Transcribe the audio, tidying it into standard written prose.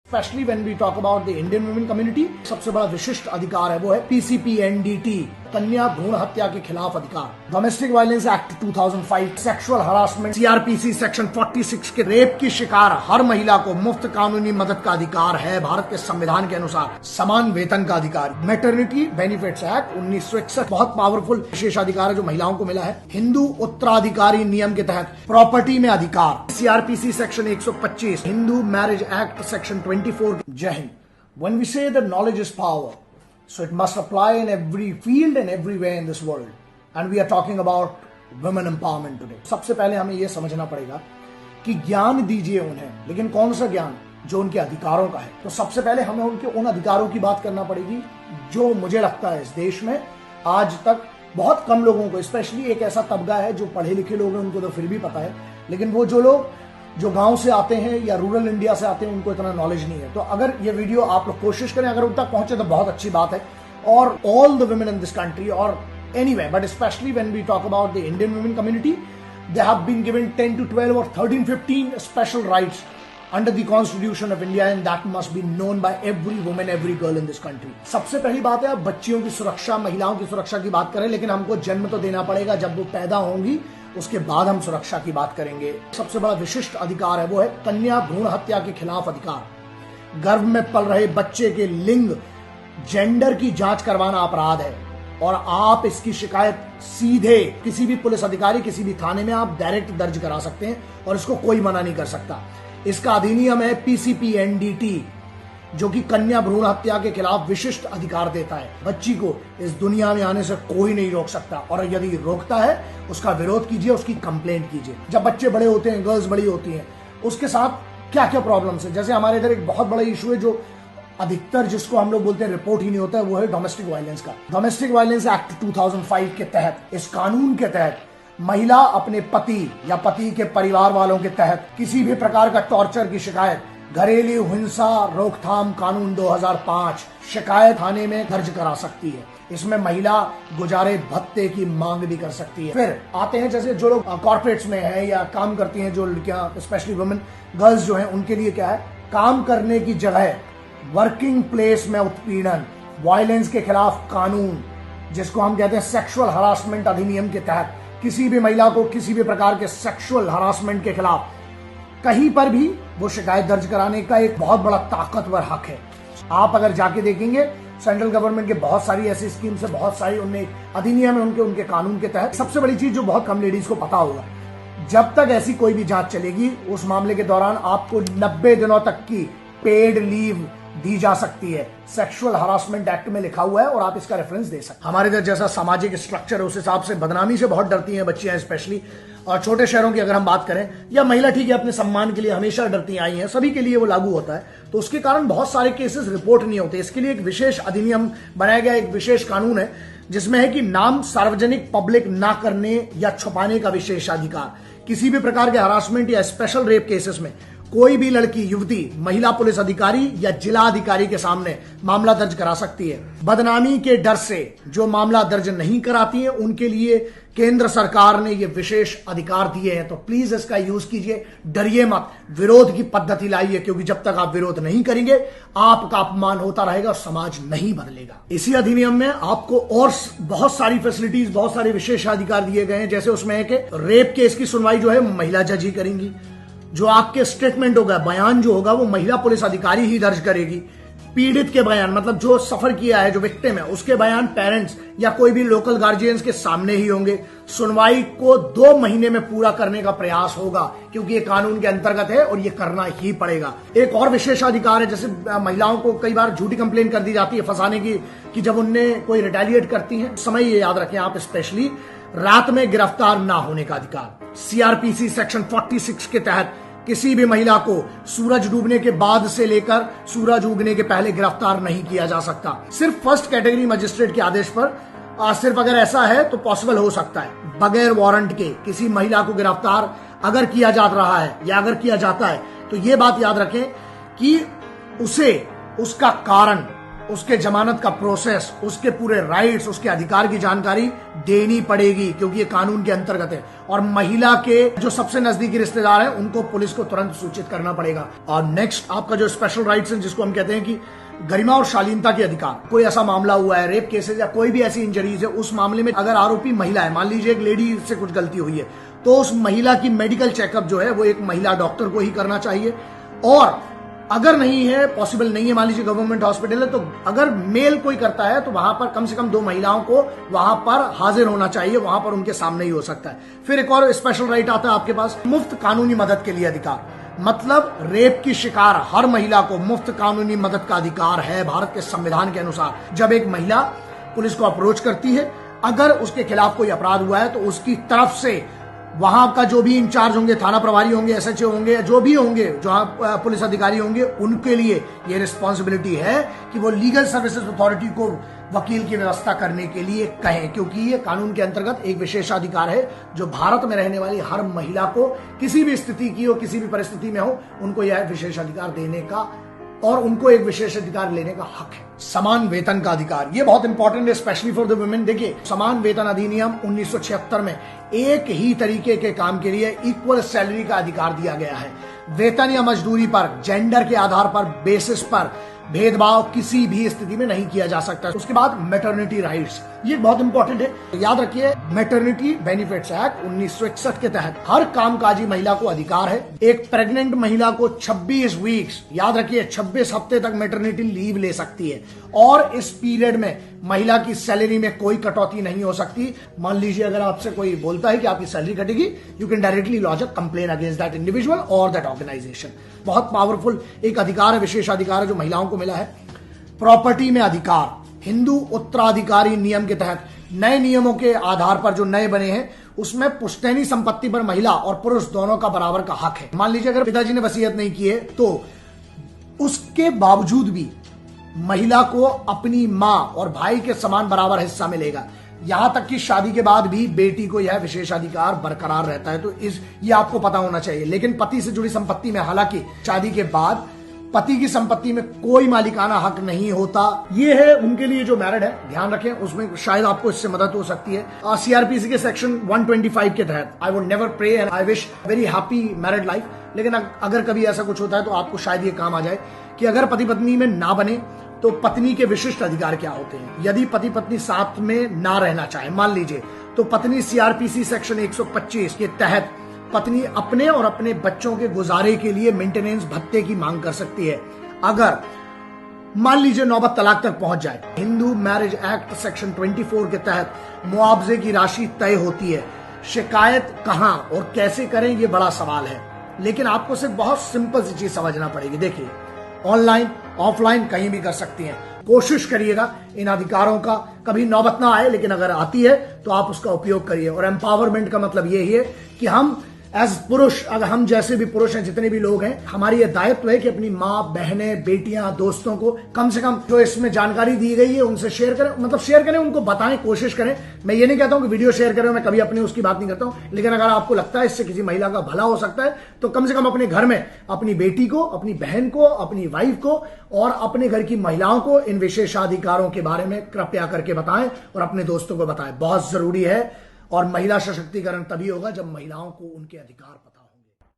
Specially when we talk about the Indian women community, सबसे बड़ा विशिष्ट अधिकार है वो है पीसीपीएनडीटी, कन्या भ्रूण हत्या के खिलाफ अधिकार। Domestic violence act 2005, sexual harassment CrPC section 46 के रेप की शिकार हर महिला को मुफ्त कानूनी मदद का अधिकार है भारत के संविधान के अनुसार। समान वेतन का अधिकार, मैटरनिटी बेनिफिट्स एक्ट 1961 बहुत पावरफुल विशेषाधिकार है जो महिलाओं को मिला है। हिंदू उत्तराधिकारी नियम के तहत प्रॉपर्टी में अधिकार, CrPC section 125, Hindu marriage act section 24। जय Hind. When we say that knowledge is power, so it must apply in every field and everywhere in this world. And we are talking about women empowerment today. सबसे पहले हमें यह समझना पड़ेगा कि ज्ञान दीजिए उन्हें, लेकिन कौन सा ज्ञान? जो उनके अधिकारों का है। तो सबसे पहले हमें उनके उन अधिकारों की बात करना पड़ेगी जो मुझे लगता है इस देश में आज तक बहुत कम लोगों को, स्पेशली एक ऐसा तबका है जो पढ़े लिखे लोग हैं उनको तो फिर भी पता है, लेकिन वो जो लोग जो गांव से आते हैं या रूरल इंडिया से आते हैं उनको इतना नॉलेज नहीं है। तो अगर ये वीडियो आप लोग कोशिश करें अगर उन तक पहुंचे तो बहुत अच्छी बात है। और all the women in this country और anyway, but specially when we talk about the Indian women community, they have been given 10 to 12 और 13-15 special rights under the Constitution of India, and that must be known by every woman, every girl in this country. सबसे पहली बात है, आप बच्चियों की सुरक्षा, महिलाओं की सुरक्षा की बात करें, लेकिन हमको जन्म तो देना पड़ेगा। जब वो पैदा होंगी उसके बाद हम सुरक्षा की बात करेंगे। सबसे बड़ा विशिष्ट अधिकार है वो है कन्या भ्रूण हत्या के खिलाफ अधिकार। गर्भ में पल रहे बच्चे के लिंग, जेंडर की जांच करवाना अपराध है और आप इसकी शिकायत सीधे किसी भी पुलिस अधिकारी, किसी भी थाने में आप डायरेक्ट दर्ज करा सकते हैं और इसको कोई मना नहीं कर सकता। इसका अधिनियम है पीसीपीएनडीटी, जो कि कन्या भ्रूण हत्या के खिलाफ विशिष्ट अधिकार देता है। बच्ची को इस दुनिया में आने से कोई नहीं रोक सकता, और यदि रोकता है उसका विरोध कीजिए, उसकी कंप्लेंट कीजिए। जब बच्चे बड़े होते हैं, गर्ल्स बड़ी होती हैं, उसके साथ क्या क्या प्रॉब्लम्स है। जैसे हमारे इधर एक बहुत बड़ा इशू है जो अधिकतर जिसको हम लोग बोलते हैं रिपोर्ट ही नहीं होता है, वो है डोमेस्टिक वायलेंस का। डोमेस्टिक वायलेंस एक्ट 2005 के तहत, इस कानून के तहत महिला अपने पति या पति के परिवार वालों के तहत किसी भी प्रकार का टॉर्चर की शिकायत घरेलू हिंसा रोकथाम कानून 2005 शिकायत थाने में दर्ज करा सकती है। इसमें महिला गुजारे भत्ते की मांग भी कर सकती है। फिर आते हैं जैसे जो लोग कॉर्पोरेट्स में है या काम करती हैं, जो लड़कियां स्पेशली वुमेन गर्ल्स जो हैं, उनके लिए क्या है, काम करने की जगह वर्किंग प्लेस में उत्पीड़न, वायलेंस के खिलाफ कानून जिसको हम कहते हैं सेक्सुअल हरासमेंट अधिनियम के तहत किसी भी महिला को किसी भी प्रकार के सेक्सुअल हरासमेंट के खिलाफ कहीं पर भी वो शिकायत दर्ज कराने का एक बहुत बड़ा ताकतवर हक है। आप अगर जाके देखेंगे सेंट्रल गवर्नमेंट के बहुत सारी ऐसी स्कीम्स है, बहुत सारी उनमें अधिनियम है उनके कानून के तहत। सबसे बड़ी चीज जो बहुत कम लेडीज को पता होगा, जब तक ऐसी कोई भी जांच चलेगी उस मामले के दौरान आपको 90 दिनों तक की पेड लीव दी जा सकती है। सेक्सुअल हरासमेंट एक्ट में लिखा हुआ है और आप इसका रेफरेंस दे सकते हैं। हमारे इधर जैसा सामाजिक स्ट्रक्चर है उस हिसाब से बदनामी से बहुत डरती हैं बच्चियां स्पेशली, और छोटे शहरों की अगर हम बात करें, या महिला ठीक है अपने सम्मान के लिए हमेशा डरती आई हैं, सभी के लिए वो लागू होता है, तो उसके कारण बहुत सारे केसेस रिपोर्ट नहीं होते। इसके लिए एक विशेष अधिनियम बनाया गया, एक विशेष कानून है जिसमें है कि नाम सार्वजनिक पब्लिक ना करने या छुपाने का विशेषाधिकार। किसी भी प्रकार के हरासमेंट या स्पेशल रेप केसेस में कोई भी लड़की, युवती, महिला पुलिस अधिकारी या जिला अधिकारी के सामने मामला दर्ज करा सकती है। बदनामी के डर से जो मामला दर्ज नहीं कराती है उनके लिए केंद्र सरकार ने ये विशेष अधिकार दिए हैं। तो प्लीज इसका यूज कीजिए, डरिए मत, विरोध की पद्धति लाइए, क्योंकि जब तक आप विरोध नहीं करेंगे आपका अपमान होता रहेगा और समाज नहीं बदलेगा। इसी अधिनियम में आपको और बहुत सारी फैसिलिटीज, बहुत सारे विशेषाधिकार दिए गए हैं। जैसे उसमें है कि रेप केस की सुनवाई जो है महिला जज ही करेंगी, जो आपके स्टेटमेंट होगा, बयान जो होगा वो महिला पुलिस अधिकारी ही दर्ज करेगी। पीड़ित के बयान, मतलब जो सफर किया है, जो विक्टिम है, उसके बयान पेरेंट्स या कोई भी लोकल गार्जियंस के सामने ही होंगे। सुनवाई को 2 महीने में पूरा करने का प्रयास होगा, क्योंकि ये कानून के अंतर्गत है और ये करना ही पड़ेगा। एक और विशेषाधिकार है, जैसे महिलाओं को कई बार झूठी कंप्लेन कर दी जाती है फंसाने की, कि जब उनने कोई रिटेलिएट करती हैं, समय ये याद रखें आप, स्पेशली रात में गिरफ्तार ना होने का अधिकार। सीआरपीसी सेक्शन 46 के तहत किसी भी महिला को सूरज डूबने के बाद से लेकर सूरज उगने के पहले गिरफ्तार नहीं किया जा सकता। सिर्फ फर्स्ट कैटेगरी मजिस्ट्रेट के आदेश पर सिर्फ अगर ऐसा है तो पॉसिबल हो सकता है। बगैर वारंट के किसी महिला को गिरफ्तार अगर किया जा रहा है या अगर किया जाता है तो ये बात याद रखें कि उसे उसका कारण उसके जमानत का प्रोसेस, उसके पूरे राइट्स, उसके अधिकार की जानकारी देनी पड़ेगी, क्योंकि ये कानून के अंतर्गत है। और महिला के जो सबसे नजदीकी रिश्तेदार हैं उनको पुलिस को तुरंत सूचित करना पड़ेगा। और नेक्स्ट आपका जो स्पेशल राइट्स है, जिसको हम कहते हैं कि गरिमा और शालीनता के अधिकार। कोई ऐसा मामला हुआ है, रेप केसेस या कोई भी ऐसी इंजरीज है, उस मामले में अगर आरोपी महिला है, मान लीजिए एक लेडी से कुछ गलती हुई है, तो उस महिला की मेडिकल चेकअप जो है वो एक महिला डॉक्टर को ही करना चाहिए। और अगर नहीं है, पॉसिबल नहीं है, मान लीजिए गवर्नमेंट हॉस्पिटल है, तो अगर मेल कोई करता है तो वहां पर कम से कम 2 महिलाओं को वहां पर हाजिर होना चाहिए, वहां पर उनके सामने ही हो सकता है। फिर एक और स्पेशल राइट आता है आपके पास, मुफ्त कानूनी मदद के लिए अधिकार। मतलब रेप की शिकार हर महिला को मुफ्त कानूनी मदद का अधिकार है भारत के संविधान के अनुसार। जब एक महिला पुलिस को अप्रोच करती है, अगर उसके खिलाफ कोई अपराध हुआ है, तो उसकी तरफ से वहां का जो भी इंचार्ज होंगे, थाना प्रभारी होंगे, एसएचओ होंगे, जो भी होंगे, जो पुलिस अधिकारी होंगे, उनके लिए ये रिस्पॉन्सिबिलिटी है कि वो लीगल सर्विसेज अथॉरिटी को वकील की व्यवस्था करने के लिए कहें, क्योंकि ये कानून के अंतर्गत एक विशेषाधिकार है जो भारत में रहने वाली हर महिला को किसी भी स्थिति की हो, किसी भी परिस्थिति में हो, उनको यह विशेषाधिकार देने का और उनको एक विशेष अधिकार लेने का हक है। समान वेतन का अधिकार, ये बहुत इंपॉर्टेंट है, स्पेशली फॉर द वुमेन। देखिए, समान वेतन अधिनियम 1976 में एक ही तरीके के काम के लिए इक्वल सैलरी का अधिकार दिया गया है। वेतन या मजदूरी पर जेंडर के आधार पर, बेसिस पर भेदभाव किसी भी स्थिति में नहीं किया जा सकता। उसके बाद मैटरनिटी राइट्स, ये बहुत इंपॉर्टेंट है, याद रखिए। मैटरनिटी बेनिफिट्स एक्ट 1961 के तहत हर कामकाजी महिला को अधिकार है। एक प्रेग्नेंट महिला को 26 वीक्स, याद रखिए 26 हफ्ते तक मैटरनिटी लीव ले सकती है, और इस पीरियड में महिला की सैलरी में कोई कटौती नहीं हो सकती। मान लीजिए अगर आपसे कोई बोलता है कि आपकी सैलरी कटेगी, you can directly launch a complain against that individual और दैट ऑर्गेनाइजेशन। बहुत पावरफुल एक अधिकार है, विशेष अधिकार है जो महिलाओं को मिला है। प्रॉपर्टी में अधिकार, हिंदू उत्तराधिकारी नियम के तहत नए नियमों के आधार पर जो नए बने हैं, उसमें पुश्तैनी संपत्ति पर महिला और पुरुष दोनों का बराबर का हक है। मान लीजिए अगर पिताजी ने वसीयत नहीं की है, तो उसके बावजूद भी महिला को अपनी मां और भाई के समान बराबर हिस्सा मिलेगा। यहां तक कि शादी के बाद भी बेटी को यह विशेषाधिकार बरकरार रहता है। तो ये आपको पता होना चाहिए। लेकिन पति से जुड़ी संपत्ति में, हालांकि शादी के बाद पति की संपत्ति में कोई मालिकाना हक नहीं होता। ये है उनके लिए जो मैरिड है, ध्यान रखें, उसमें शायद आपको इससे मदद हो सकती है। सीआरपीसी के सेक्शन 125 के तहत I would never pray and I wish very happy married life. लेकिन अगर कभी ऐसा कुछ होता है तो आपको शायद ये काम आ जाए कि अगर पति पत्नी में ना बने तो पत्नी के विशिष्ट अधिकार क्या होते हैं। यदि पति पत्नी साथ में ना रहना चाहे, मान लीजिए, तो पत्नी सीआरपीसी सेक्शन 125 के तहत पत्नी अपने और अपने बच्चों के गुजारे के लिए मेंटेनेंस भत्ते की मांग कर सकती है। अगर मान लीजिए नौबत तलाक तक पहुंच जाए, हिंदू मैरिज एक्ट सेक्शन 24 के तहत मुआवजे की राशि तय होती है। शिकायत कहां और कैसे करें, यह बड़ा सवाल है, लेकिन आपको सिर्फ बहुत सिंपल सी चीज समझना पड़ेगी। देखिए, ऑनलाइन ऑफलाइन कहीं भी कर सकती हैं। कोशिश करिएगा इन अधिकारों का कभी नौबत ना आए, लेकिन अगर आती है तो आप उसका उपयोग करिए। और एम्पावरमेंट का मतलब यही है कि हम एज पुरुष, अगर हम जैसे भी पुरुष हैं, जितने भी लोग हैं, हमारी यह दायित्व है कि अपनी माँ, बहनें, बेटियां, दोस्तों को कम से कम जो इसमें जानकारी दी गई है उनसे शेयर करें। मतलब शेयर करें, उनको बताएं, कोशिश करें। मैं ये नहीं कहता हूं कि वीडियो शेयर करें, मैं कभी अपनी उसकी बात नहीं करता हूं, लेकिन अगर आपको लगता है इससे किसी महिला का भला हो सकता है, तो कम से कम अपने घर में अपनी बेटी को, अपनी बहन को, अपनी वाइफ को और अपने घर की महिलाओं को इन विशेषाधिकारों के बारे में कृपया करके बताएं और अपने दोस्तों को बताएं। बहुत जरूरी है। और महिला सशक्तिकरण तभी होगा जब महिलाओं को उनके अधिकार पता